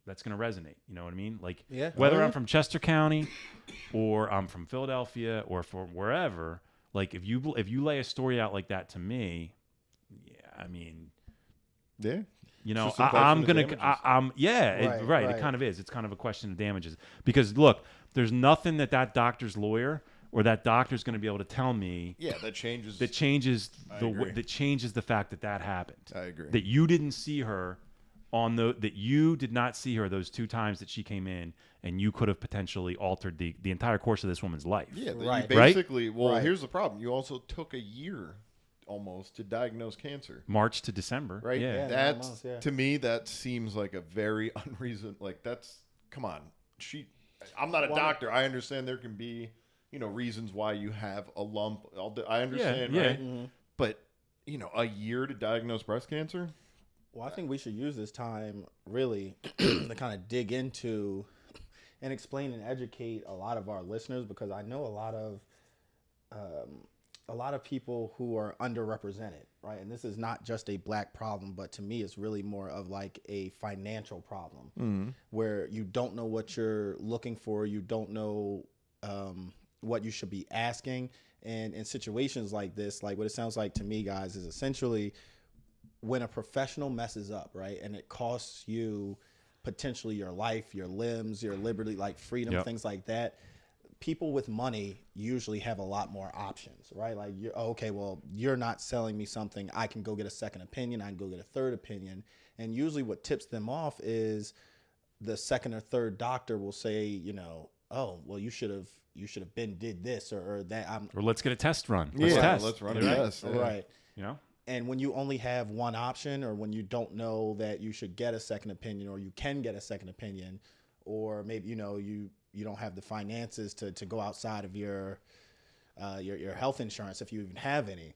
that's going to resonate. You know what I mean? Like, whether I'm from Chester County or I'm from Philadelphia or from wherever, like if you lay a story out like that to me, I mean, yeah. You know, Right. It kind of is. It's kind of a question of damages because look, there's nothing that doctor's lawyer or that doctor's going to be able to tell me. Yeah, that changes the fact that happened. I agree. That you didn't see her that you did not see her those 2 times that she came in, and you could have potentially altered the entire course of this woman's life. Yeah, right. Basically, right. Here's the problem. You also took a year almost to diagnose cancer. March to December. Right? Yeah. That's to me that seems like a very unreasonable, like that's come on. I'm not a doctor. I understand there can be, reasons why you have a lump. I understand, right? Mm-hmm. But, a year to diagnose breast cancer? Well, I think we should use this time really to kind of dig into and explain and educate a lot of our listeners, because I know a lot of people who are underrepresented, right? And this is not just a black problem, but to me, it's really more of like a financial problem where you don't know what you're looking for. You don't know what you should be asking. And in situations like this, like what it sounds like to me, guys, is essentially when a professional messes up, right? And it costs you potentially your life, your limbs, your liberty, like freedom, things like that. People with money usually have a lot more options, right? Like, you're not selling me something. I can go get a second opinion. I can go get a third opinion. And usually what tips them off is the second or third doctor will say, oh, well, you should have did this or that. Or let's get a test run. Let's run a test. Yeah. Right. And when you only have one option, or when you don't know that you should get a second opinion, or you can get a second opinion, or maybe, you don't have the finances to go outside of your health insurance if you even have any.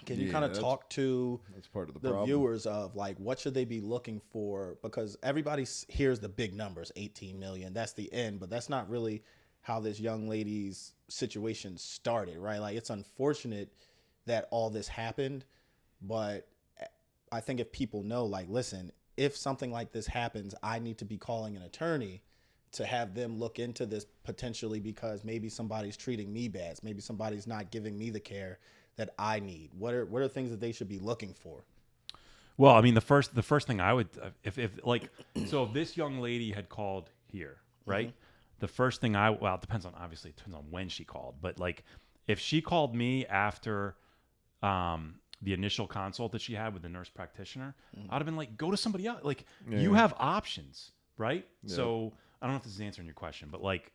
Can you kind of talk to that's part of the problem. Viewers of like what should they be looking for? Because everybody hears the big numbers, 18 million, that's the end, but that's not really how this young lady's situation started, right? Like, it's unfortunate that all this happened, but I think if people know, like, listen, if something like this happens, I need to be calling an attorney to have them look into this potentially, because maybe somebody's treating me bad. Maybe somebody's not giving me the care that I need. What are things that they should be looking for? Well, I mean, the first thing I would, if this young lady had called here, right? Mm-hmm. The first thing it depends on when she called, but like if she called me after the initial consult that she had with the nurse practitioner, I'd have been like, go to somebody else. Like, you have options, right? Yeah. So I don't know if this is answering your question, but like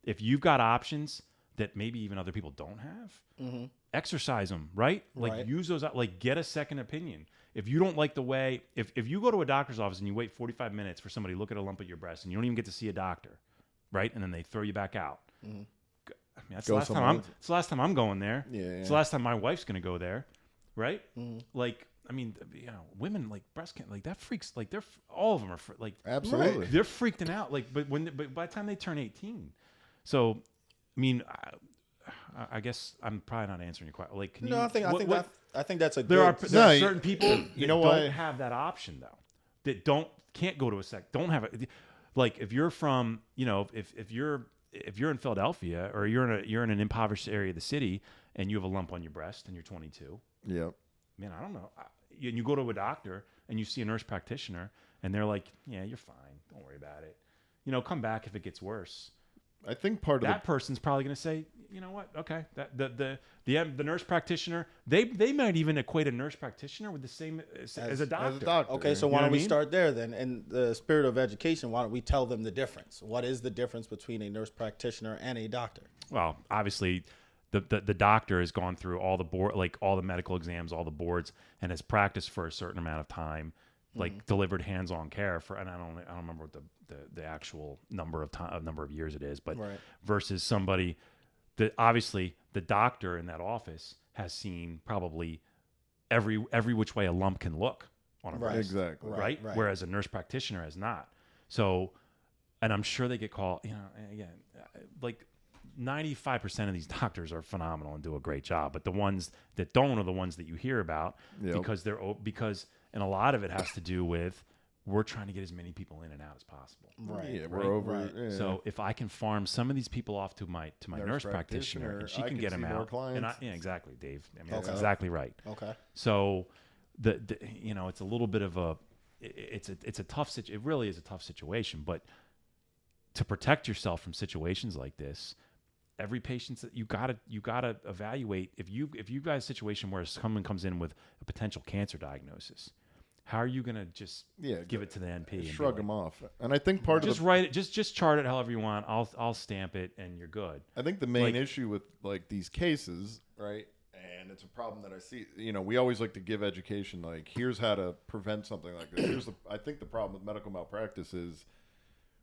if you've got options that maybe even other people don't have, exercise them, right? Like, use those, like, get a second opinion. If you don't like the way, if you go to a doctor's office and you wait 45 minutes for somebody to look at a lump at your breast and you don't even get to see a doctor, right? And then they throw you back out. I mean, that's the last time I'm going there. Yeah. It's the last time my wife's going to go there, right? Like, I mean, women, like, breast cancer, like, that freaks, like, all of them are like, absolutely, they're freaking out. Like, but by the time they turn 18, so I mean, I guess I'm probably not answering your question. Like, I think that's a there are certain people that don't have that option though, that can't go to don't have it. Like, if you're from, if you're in Philadelphia, or you're in an impoverished area of the city and you have a lump on your breast and you're 22. Yep. Man, I don't know. You go to a doctor and you see a nurse practitioner and they're like, yeah, you're fine. Don't worry about it. Come back if it gets worse. I think part of that person's probably going to say, you know what? Okay, the nurse practitioner, they might even equate a nurse practitioner with the same as a doctor. Okay, so why don't we start there then? In the spirit of education, why don't we tell them the difference? What is the difference between a nurse practitioner and a doctor? Well, obviously, the doctor has gone through all the medical exams, all the boards, and has practiced for a certain amount of time, like delivered hands-on care for, and I don't remember what the actual number of years it is, but versus somebody that obviously the doctor in that office has seen probably every which way a lump can look on a breast. Exactly. Right? Whereas a nurse practitioner has not. So, and I'm sure they get called, you know, again, like 95% of these doctors are phenomenal and do a great job, but the ones that don't are the ones that you hear about because and a lot of it has to do with we're trying to get as many people in and out as possible. Right. Yeah, we're over. Right. Yeah. So if I can farm some of these people off to my nurse practitioner and she can get them out, and yeah, exactly, Dave. I mean, that's exactly right. Okay. So the you know, it's a little bit of it's a tough it really is a tough situation, but to protect yourself from situations like this, every patient that you gotta evaluate. If you got a situation where someone comes in with a potential cancer diagnosis, how are you gonna just give it to the NP and shrug them off? And I think part of just write it, just chart it however you want. I'll stamp it and you're good. I think the main issue with like these cases, right? And it's a problem that I see. You know, we always like to give education. Like, here's how to prevent something like this. I think the problem with medical malpractice is,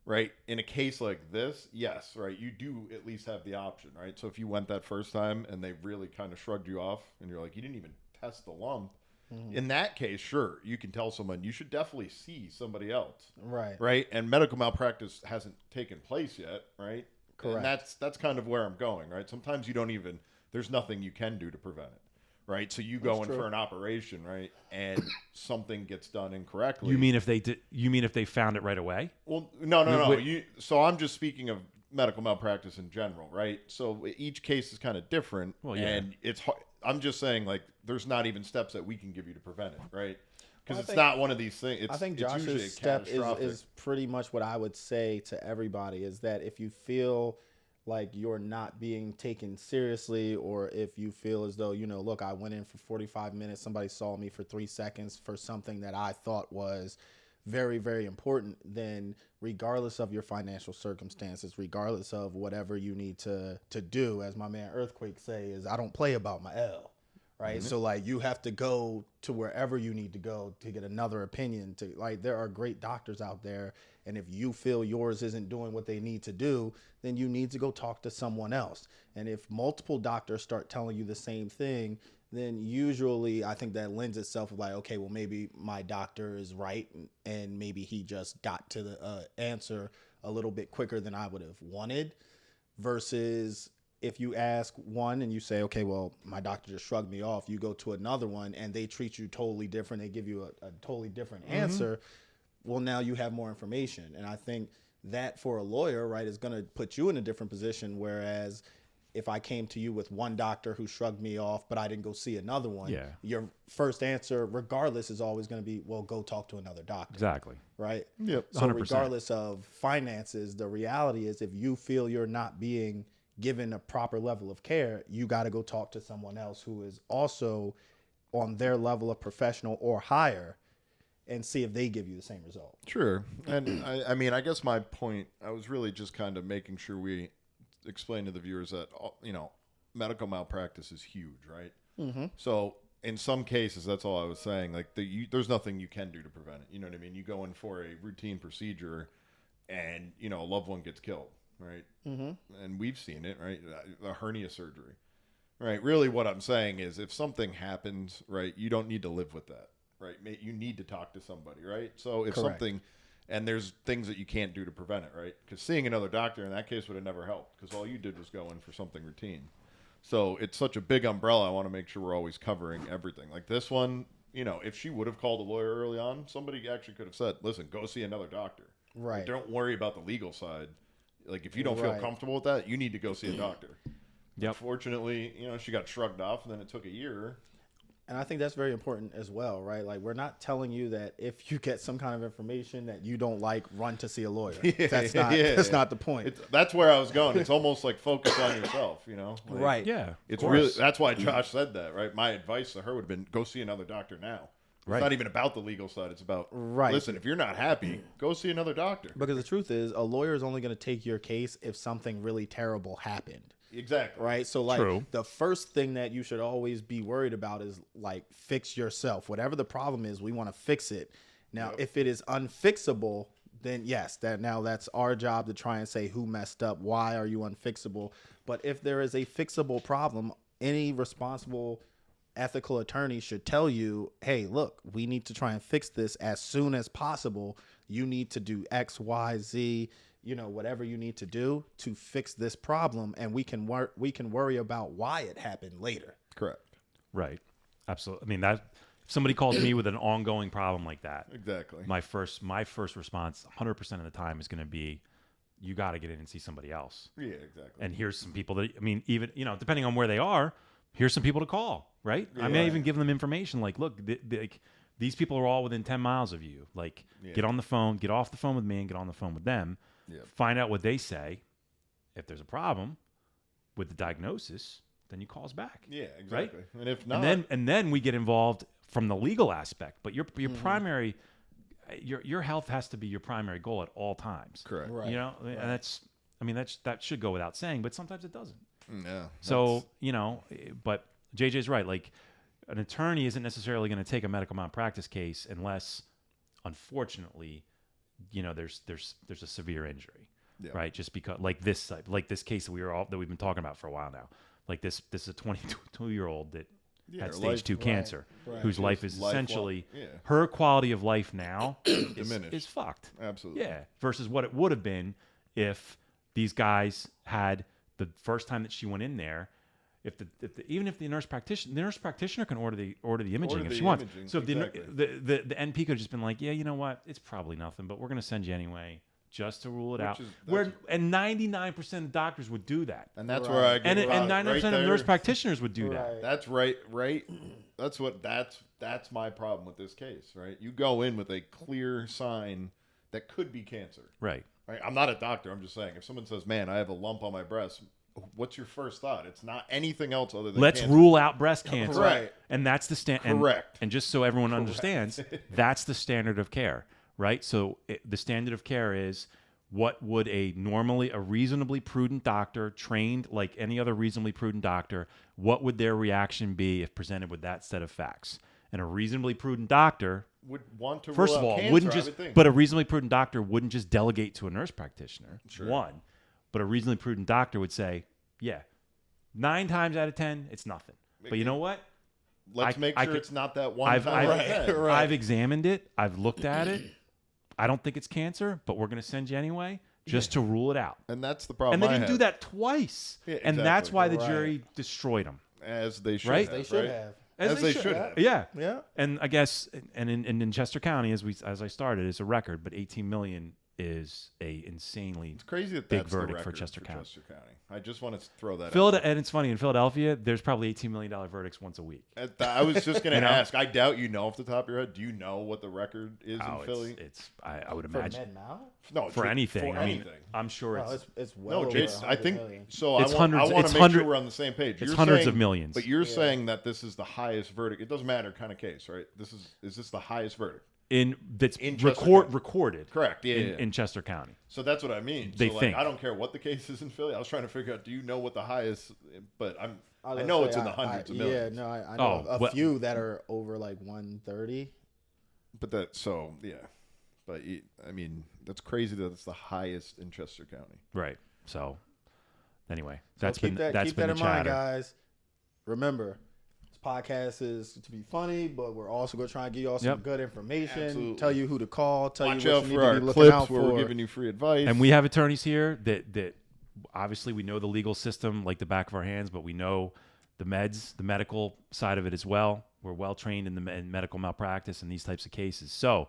right, in a case like this, yes, right, you do at least have the option, right? So if you went that first time and they really kind of shrugged you off and you're like, you didn't even test the lump, in that case, sure, you can tell someone you should definitely see somebody else. Right. Right? And medical malpractice hasn't taken place yet, right? Correct. And that's kind of where I'm going, right? Sometimes you don't even, there's nothing you can do to prevent it. Right, so you go in for an operation, right, and something gets done incorrectly. You mean if they did? You mean if they found it right away? Well, no. So I'm just speaking of medical malpractice in general, right? So each case is kind of different, and it's hard. I'm just saying, like, there's not even steps that we can give you to prevent it, right? Because it's not one of these things. I think Josh's step is pretty much what I would say to everybody is that if you feel like you're not being taken seriously, or if you feel as though, you know, look, I went in for 45 minutes, somebody saw me for 3 seconds for something that I thought was very, very important, then regardless of your financial circumstances, regardless of whatever you need to do, as my man Earthquake say, is I don't play about my L. Right. So like you have to go to wherever you need to go to get another opinion. To like, there are great doctors out there. And if you feel yours isn't doing what they need to do, then you need to go talk to someone else. And if multiple doctors start telling you the same thing, then usually I think that lends itself of like, okay, well, maybe my doctor is right. And maybe he just got to the answer a little bit quicker than I would have wanted, versus if you ask one and you say, okay, well, my doctor just shrugged me off, you go to another one and they treat you totally different. They give you a totally different answer. Well, now you have more information. And I think that for a lawyer, right, is going to put you in a different position. Whereas if I came to you with one doctor who shrugged me off, but I didn't go see another one, your first answer, regardless, is always going to be, well, go talk to another doctor. Exactly. Right? Yep. So 100%. Regardless of finances, the reality is if you feel you're not being given a proper level of care, you got to go talk to someone else who is also on their level of professional or higher and see if they give you the same result. Sure. And I mean, I guess my point, I was really just kind of making sure we explain to the viewers that, you know, medical malpractice is huge, right? So in some cases, that's all I was saying. Like, there's nothing you can do to prevent it. You know what I mean? You go in for a routine procedure and, you know, a loved one gets killed. Right. And we've seen it, right? A hernia surgery, right? Really what I'm saying is if something happens, right, you don't need to live with that, right? You need to talk to somebody, right? So if something, and there's things that you can't do to prevent it, right? Because seeing another doctor in that case would have never helped because all you did was go in for something routine. So it's such a big umbrella. I want to make sure we're always covering everything. Like this one, you know, if she would have called a lawyer early on, somebody actually could have said, listen, go see another doctor. Right. Like, don't worry about the legal side. Like, if you don't feel comfortable with that, you need to go see a doctor. Fortunately, you know, she got shrugged off, and then it took a year. And I think that's very important as well, right? Like, we're not telling you that if you get some kind of information that you don't like, run to see a lawyer. That's not the point. That's where I was going. It's almost like focus on yourself, you know? Like, right. Yeah. It's really, that's why Josh said that, right? My advice to her would have been, go see another doctor now. It's not even about the legal side. It's about, listen, if you're not happy, go see another doctor. Because the truth is, a lawyer is only going to take your case if something really terrible happened. Exactly. Right? So, like, the first thing that you should always be worried about is, like, fix yourself. Whatever the problem is, we want to fix it. Now, if it is unfixable, then yes, that's our job to try and say who messed up, why are you unfixable. But if there is a fixable problem, any responsible ethical attorney should tell you, hey, look, we need to try and fix this as soon as possible. you need to do X, Y, Z, whatever you need to do to fix this problem, and we can worry about why it happened later. Correct. Right. Absolutely. I mean, that if somebody calls me with an ongoing problem like that, Exactly. my first response 100% of the time is going to be, you got to get in and see somebody else. Yeah, exactly. And here's some people that, I mean, even, depending on where they are, here's some people to call, right? I may even give them information like, look, these people are all within 10 miles of you. Like, get on the phone, get off the phone with me and get on the phone with them. Yeah. Find out what they say. If there's a problem with the diagnosis, then you call us back. Yeah, exactly. Right? And if not, and then we get involved from the legal aspect. But your primary, your health has to be your primary goal at all times. Correct. Right. And that should go without saying, but sometimes it doesn't. Yeah. So but JJ's right. Like, an attorney isn't necessarily going to take a medical malpractice case unless, unfortunately, there's a severe injury, right? Just because, like this case that we've been talking about for a while now. Like this is a 22-year-old that had stage 2 cancer, whose life is essentially her quality of life now is fucked. Absolutely. Yeah. Versus what it would have been if these guys had the first time that she went in there. Even if the nurse practitioner can order the imaging if she wants. So if the NP could have just been like, yeah, you know what, it's probably nothing, but we're going to send you anyway, just to rule it out. And 99% of doctors would do that. And that's where I get and 99% of nurse practitioners would do that. That's right. That's my problem with this case, right? You go in with a clear sign that could be cancer. Right. I'm not a doctor. I'm just saying, if someone says, man, I have a lump on my breast, what's your first thought? It's not anything else other than let's cancer. rule out breast cancer. Right. And that's the standard. Correct. And just so everyone understands, that's the standard of care, right? So the standard of care is, what would a reasonably prudent doctor, trained like any other reasonably prudent doctor, what would their reaction be if presented with that set of facts? And a reasonably prudent doctor would want to first rule of all out cancer, wouldn't just, but a reasonably prudent doctor wouldn't just delegate to a nurse practitioner. Sure. One, but a reasonably prudent doctor would say, yeah, 9 times out of 10, it's nothing. But you know what? Let's make sure it's not that one time. I've examined it. I've looked at it. I don't think it's cancer, but we're going to send you anyway just to rule it out. And that's the problem. And they didn't do that twice. Yeah, and that's why the jury destroyed him. As they should right? have. They should have. As they should have. Yeah. Yeah. And I guess, and in Chester County, as I started, it's a record, but 18 million is a insanely crazy that big that's verdict the for record Chester County. I just want to throw that out. And it's funny, in Philadelphia, there's probably $18 million verdicts once a week. I was just going to ask. I doubt you know off the top of your head. Do you know what the record is in Philly? I would imagine. For med mal? No, for anything. For anything. I'm sure it's well no, over Jason, I think million. so. It's I want to make sure we're on the same page. It's hundreds of millions. But you're saying that this is the highest verdict. It doesn't matter kind of case, right? Is this the highest verdict? That's in recorded. Correct. Yeah, in Chester County. So that's what I mean. They so think. I don't care what the case is in Philly. I was trying to figure out. Do you know what the highest? But I know it's in the hundreds of millions. Yeah, no, I know a few that are over like 130. But But I mean, that's crazy that it's the highest in Chester County. Right. So anyway, that's been that the in mind, guys. Remember, this podcast is to be funny, but we're also going to try and give y'all some good information. Absolutely. Tell you who to call. Tell Watch you what out you for need our to be looking clips out where for. we're giving you free advice. And we have attorneys here that obviously we know the legal system like the back of our hands, but we know the medical side of it as well. We're well trained in medical malpractice and these types of cases. So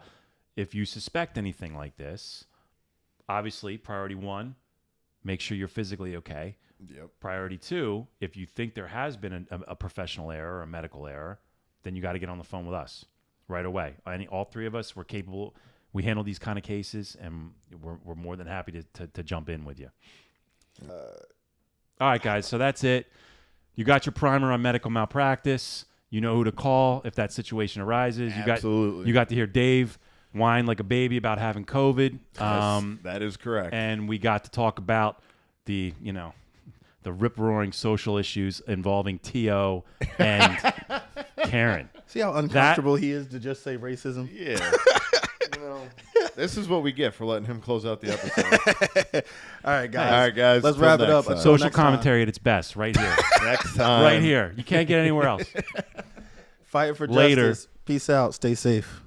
if you suspect anything like this, obviously priority 1, make sure you're physically okay. Yep. Priority 2, if you think there has been a professional error or a medical error, then you got to get on the phone with us right away. All 3 of us, we're capable. We handle these kind of cases, and we're more than happy to jump in with you. All right, guys. So that's it. You got your primer on medical malpractice. You know who to call if that situation arises. Absolutely. You got to hear Dave whine like a baby about having COVID. Yes, that is correct. And we got to talk about the rip-roaring social issues involving T.O. and K.A.R.E.N. See how uncomfortable he is to just say racism? Yeah. This is what we get for letting him close out the episode. All right, guys. Let's Till wrap it up. next time. Social commentary at its best, right here. Next time. Right here. You can't get anywhere else. Fight for Later. justice. Peace out. Stay safe.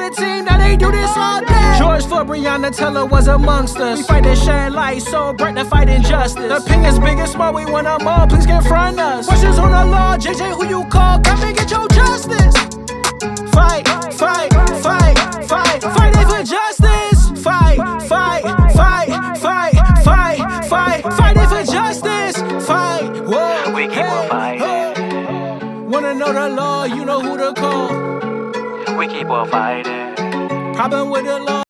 a team, now they do this all day. George Floyd, Breonna Taylor was amongst us. We fight to shine light, so bright to fight injustice. The opinions big and small, we want them all, please confront us. Questions on the law, JJ, who you call? Come and get your justice. Fight, fight, fight, fight, fighting for justice. Fight, fight, fight, fight, fight, fight, fighting for justice. Fight, whoa, we keep on fighting. Wanna know the law, you know who to call. We keep on fighting. Problem with the law.